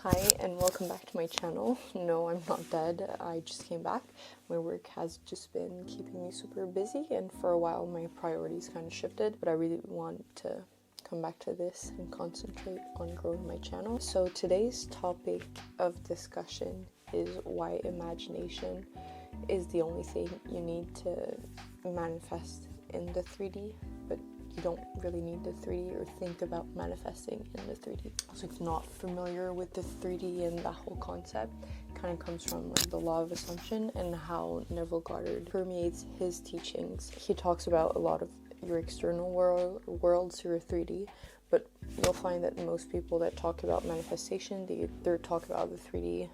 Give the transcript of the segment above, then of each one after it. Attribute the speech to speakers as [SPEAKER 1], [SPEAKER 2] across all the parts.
[SPEAKER 1] Hi and welcome back to my channel. No, I'm not dead. I just came back. My work has just been keeping me super busy, and for a while my priorities kind of shifted, but I really want to come back to this and concentrate on growing my channel. So today's topic of discussion is why imagination is the only thing you need to manifest in the 3D, but you don't really need the 3D or think about manifesting in the 3D. So if you're not familiar with the 3D and that whole concept, it kind of comes from the law of assumption and how Neville Goddard permeates his teachings. He talks about a lot of your external worlds, your 3D, but you'll find that most people that talk about manifestation, they're talking about the 3D,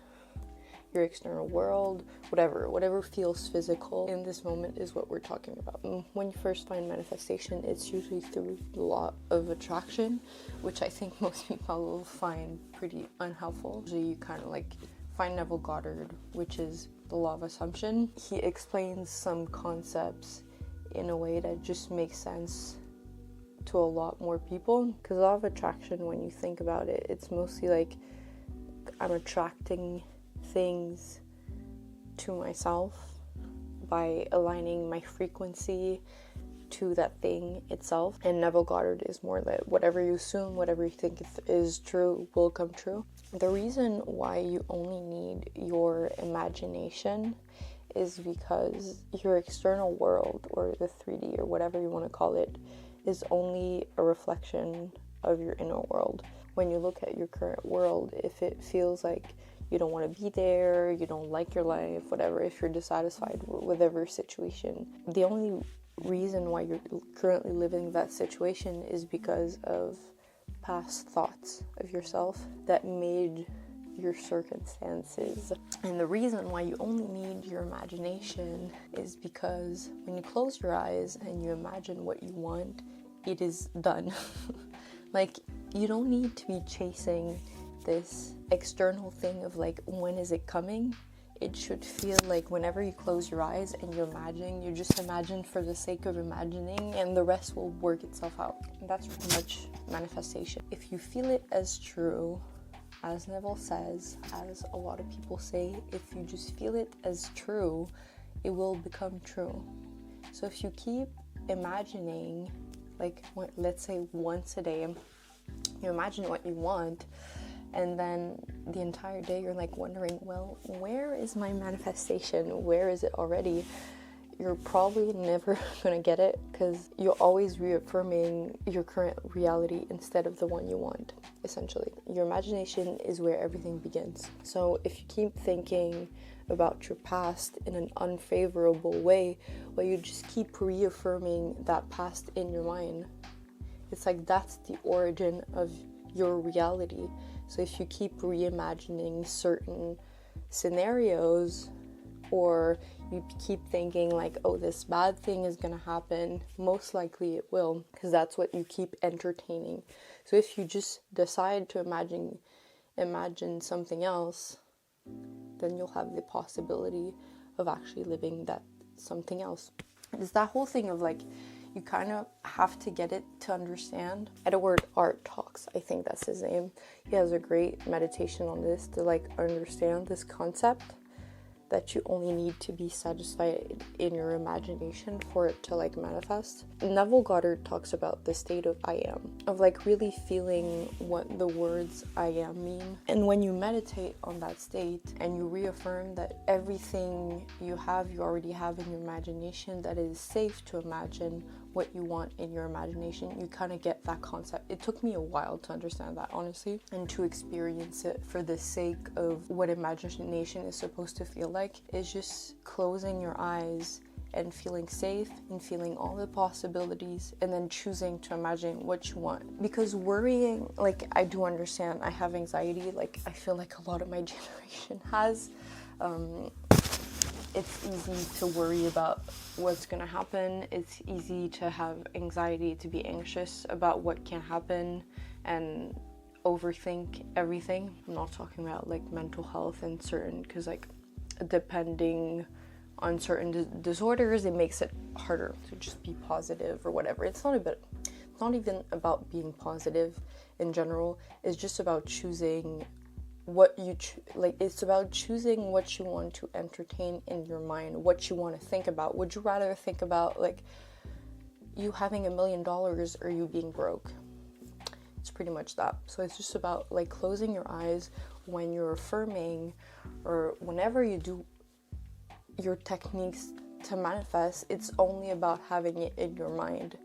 [SPEAKER 1] your external world, whatever feels physical in this moment is what we're talking about. When you first find manifestation, it's usually through the law of attraction, which I think most people will find pretty unhelpful. Usually you kind of find Neville Goddard, which is the law of assumption. He explains some concepts in a way that just makes sense to a lot more people, because law of attraction, when you think about it, it's mostly like I'm attracting things to myself by aligning my frequency to that thing itself. And Neville Goddard is more that whatever you assume, whatever you think is true will come true. The reason why you only need your imagination is because your external world, or the 3D, or whatever you want to call it, is only a reflection of your inner world. When you look at your current world, if it feels like you don't want to be there, you don't like your life, whatever, if you're dissatisfied with whatever situation, the only reason why you're currently living that situation is because of past thoughts of yourself that made your circumstances. And the reason why you only need your imagination is because when you close your eyes and you imagine what you want, it is done. You don't need to be chasing this external thing of when is it coming. It should feel like whenever you close your eyes and you just imagine for the sake of imagining, and the rest will work itself out. And that's pretty much manifestation. If you feel it as true, as Neville says, as a lot of people say, if you just feel it as true, it will become true. So if you keep imagining, let's say once a day, you imagine what you want, and then the entire day you're wondering, well, where is my manifestation? Where is it already? You're probably never going to get it, because you're always reaffirming your current reality instead of the one you want, essentially. Your imagination is where everything begins. So if you keep thinking about your past in an unfavorable way, well, you just keep reaffirming that past in your mind. It's that's the origin of your reality. So if you keep reimagining certain scenarios, or you keep thinking oh, this bad thing is gonna happen, most likely it will, because that's what you keep entertaining. So if you just decide to imagine something else, then you'll have the possibility of actually living that something else. It's that whole thing of you kind of have to get it to understand. Edward Art Talks, I think that's his name. He has a great meditation on this to understand this concept that you only need to be satisfied in your imagination for it to manifest. Neville Goddard talks about the state of I am, of really feeling what the words I am mean. And when you meditate on that state and you reaffirm that everything you already have in your imagination, that it is safe to imagine what you want in your imagination, you kind of get that concept. It took me a while to understand that, honestly, and to experience it for the sake of what imagination is supposed to feel like, is just closing your eyes and feeling safe and feeling all the possibilities, and then choosing to imagine what you want. Because worrying, I do understand, I have anxiety, I feel like a lot of my generation has. It's easy to worry about what's going to happen. It's easy to have anxiety, to be anxious about what can happen and overthink everything. I'm not talking about mental health and certain, because depending on certain disorders, it makes it harder to just be positive or whatever. It's not even about being positive in general. It's just about choosing what you like, it's about choosing what you want to entertain in your mind, what you want to think about. Would you rather think about like you having $1 million or you being broke? It's pretty much that. So it's just about like closing your eyes when you're affirming, or whenever you do your techniques to manifest. It's only about having it in your mind,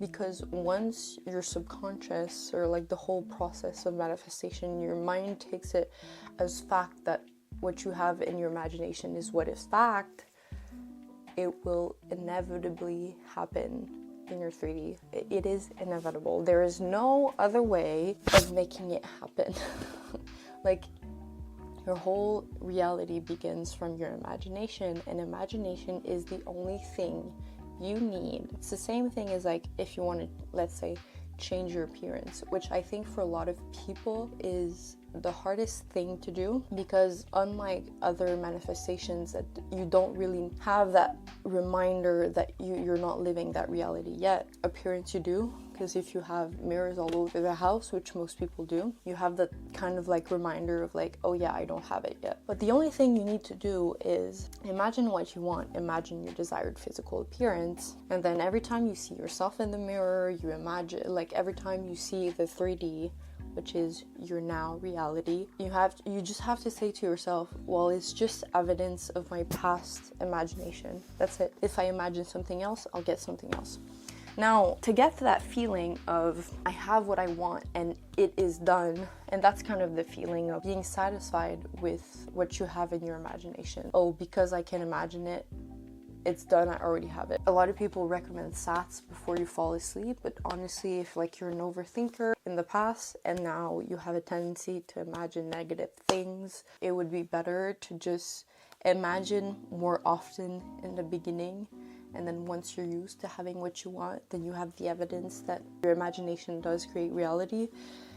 [SPEAKER 1] because once your subconscious, or like the whole process of manifestation, your mind takes it as fact that what you have in your imagination is what is fact, it will inevitably happen in your 3D. It is inevitable. There is no other way of making it happen. Like, your whole reality begins from your imagination, and imagination is the only thing you need. It's the same thing as like if you want to, let's say, change your appearance, which I think for a lot of people is the hardest thing to do, because unlike other manifestations that you don't really have that reminder that you're not living that reality yet. Appearance you do, because if you have mirrors all over the house, which most people do, you have that kind of like reminder of like, oh yeah, I don't have it yet. But the only thing you need to do is imagine what you want, imagine your desired physical appearance, and then every time you see yourself in the mirror, you imagine, like every time you see the 3D, which is your now reality, you just have to say to yourself, well, it's just evidence of my past imagination. That's it. If I imagine something else, I'll get something else. Now, to get to that feeling of I have what I want and it is done, and that's kind of the feeling of being satisfied with what you have in your imagination. Oh, because I can imagine it, it's done, I already have it. A lot of people recommend SATs before you fall asleep, but honestly, if like you're an overthinker in the past and now you have a tendency to imagine negative things, it would be better to just imagine more often in the beginning, and then once you're used to having what you want, then you have the evidence that your imagination does create reality,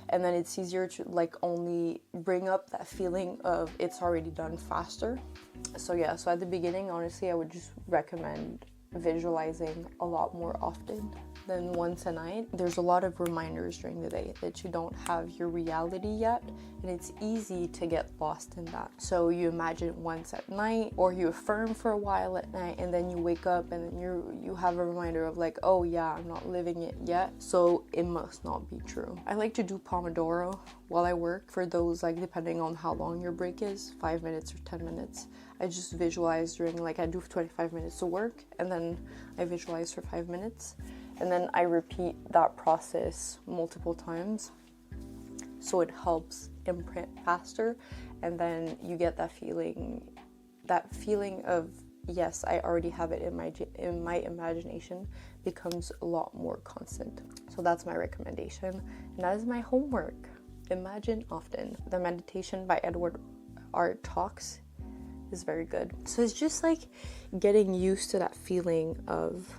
[SPEAKER 1] and then it's easier to like only bring up that feeling of it's already done faster. So yeah, so at the beginning, honestly, I would just recommend visualizing a lot more often than once a night. There's a lot of reminders during the day that you don't have your reality yet, and it's easy to get lost in that. So you imagine once at night, or you affirm for a while at night, and then you wake up and then you have a reminder of like, oh yeah, I'm not living it yet, so it must not be true. I like to do Pomodoro while I work, for those like depending on how long your break is, 5 minutes or 10 minutes. I just visualize during, like I do 25 minutes to work, and then I visualize for 5 minutes, and then I repeat that process multiple times, so it helps imprint faster, and then you get that feeling of yes, I already have it in my imagination, becomes a lot more constant. So that's my recommendation, and that is my homework. Imagine often. The meditation by Edward R. Talks is very good. So it's just like getting used to that feeling of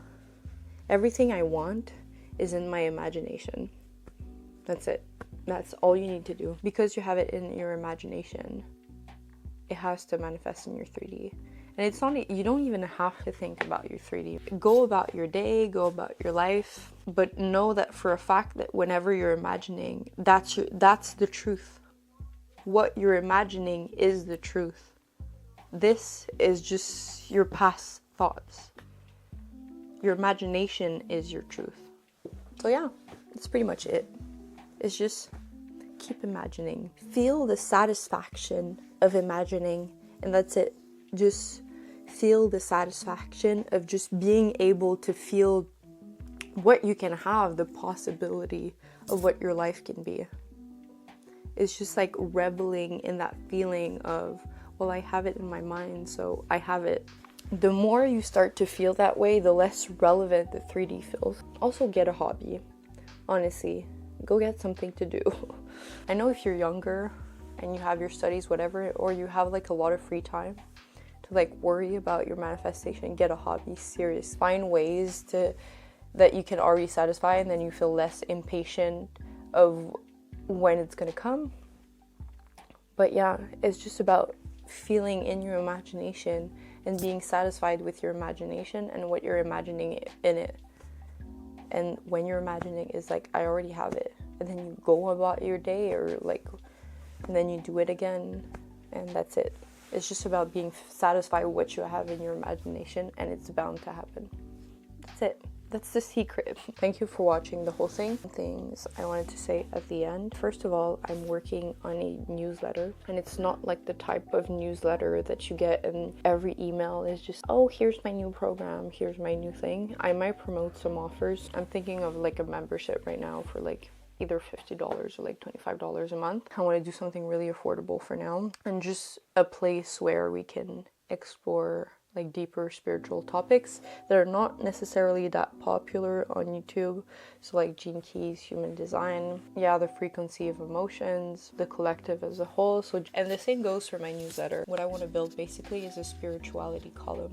[SPEAKER 1] everything I want is in my imagination. That's it. That's all you need to do. Because you have it in your imagination, it has to manifest in your 3D. And it's not, you don't even have to think about your 3D. Go about your day, go about your life, but know that for a fact that whenever you're imagining, that's the truth. What you're imagining is the truth. This is just your past thoughts. Your imagination is your truth. So yeah, that's pretty much it. It's just keep imagining. Feel the satisfaction of imagining, and that's it. Just feel the satisfaction of just being able to feel what you can have, the possibility of what your life can be. It's just like reveling in that feeling of, well, I have it in my mind, so I have it. The more you start to feel that way, the less relevant the 3D feels. Also, get a hobby. Honestly, go get something to do. I know if you're younger and you have your studies, whatever, or you have like a lot of free time to like worry about your manifestation, get a hobby. Serious. Find ways that you can already satisfy, and then you feel less impatient of when it's gonna come. But yeah, it's just about feeling in your imagination and being satisfied with your imagination and what you're imagining in it. And when you're imagining is like, I already have it, and then you go about your day, or like and then you do it again, and that's it. It's just about being satisfied with what you have in your imagination, and it's bound to happen. That's it. That's the secret. Thank you for watching the whole thing. Things I wanted to say at the end. First of all, I'm working on a newsletter, and it's not like the type of newsletter that you get and every email is just, oh, here's my new program, here's my new thing. I might promote some offers. I'm thinking of like a membership right now for like either $50 or like $25 a month. I want to do something really affordable for now, and just a place where we can explore like deeper spiritual topics that are not necessarily that popular on YouTube. So like Gene Keys, Human Design, the frequency of emotions, the collective as a whole. So, and the same goes for my newsletter. What I want to build basically is a spirituality column,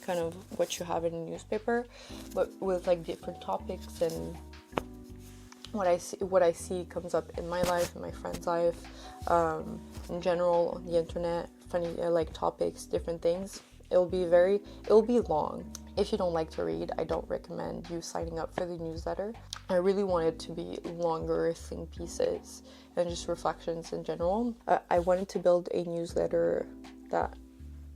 [SPEAKER 1] kind of what you have in a newspaper, but with like different topics, and what I see comes up in my life, in my friend's life, in general, on the internet, funny like topics, different things. It'll be long. If you don't like to read, I don't recommend you signing up for the newsletter. I really want it to be longer think pieces and just reflections in general. I wanted to build a newsletter that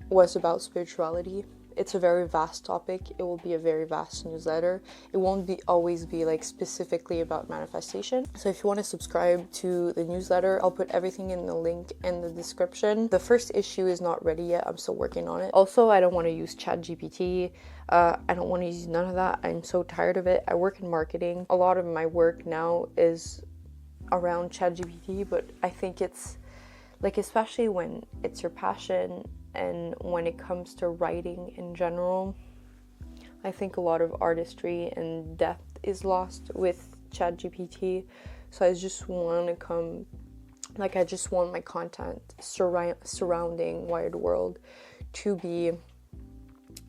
[SPEAKER 1] was about spirituality. It's a very vast topic. It will be a very vast newsletter. It won't always be like specifically about manifestation. So if you want to subscribe to the newsletter, I'll put everything in the link in the description. The first issue is not ready yet. I'm still working on it. Also, I don't want to use ChatGPT. I don't want to use none of that. I'm so tired of it. I work in marketing. A lot of my work now is around ChatGPT, but I think it's like, especially when it's your passion, and when it comes to writing in general, I think a lot of artistry and depth is lost with ChatGPT. So I just want I just want my content surrounding Wired World to be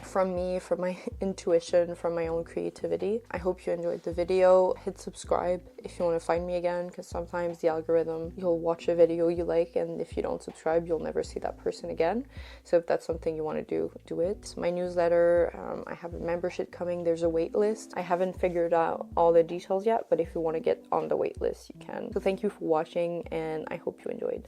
[SPEAKER 1] from me, from my intuition, from my own creativity. I hope you enjoyed the video. Hit subscribe if you want to find me again, because sometimes the algorithm, you'll watch a video you like, and if you don't subscribe, you'll never see that person again. So if that's something you want to do it. My newsletter, I have a membership coming. There's a wait list. I haven't figured out all the details yet, but if you want to get on the wait list, you can. So thank you for watching, and I hope you enjoyed.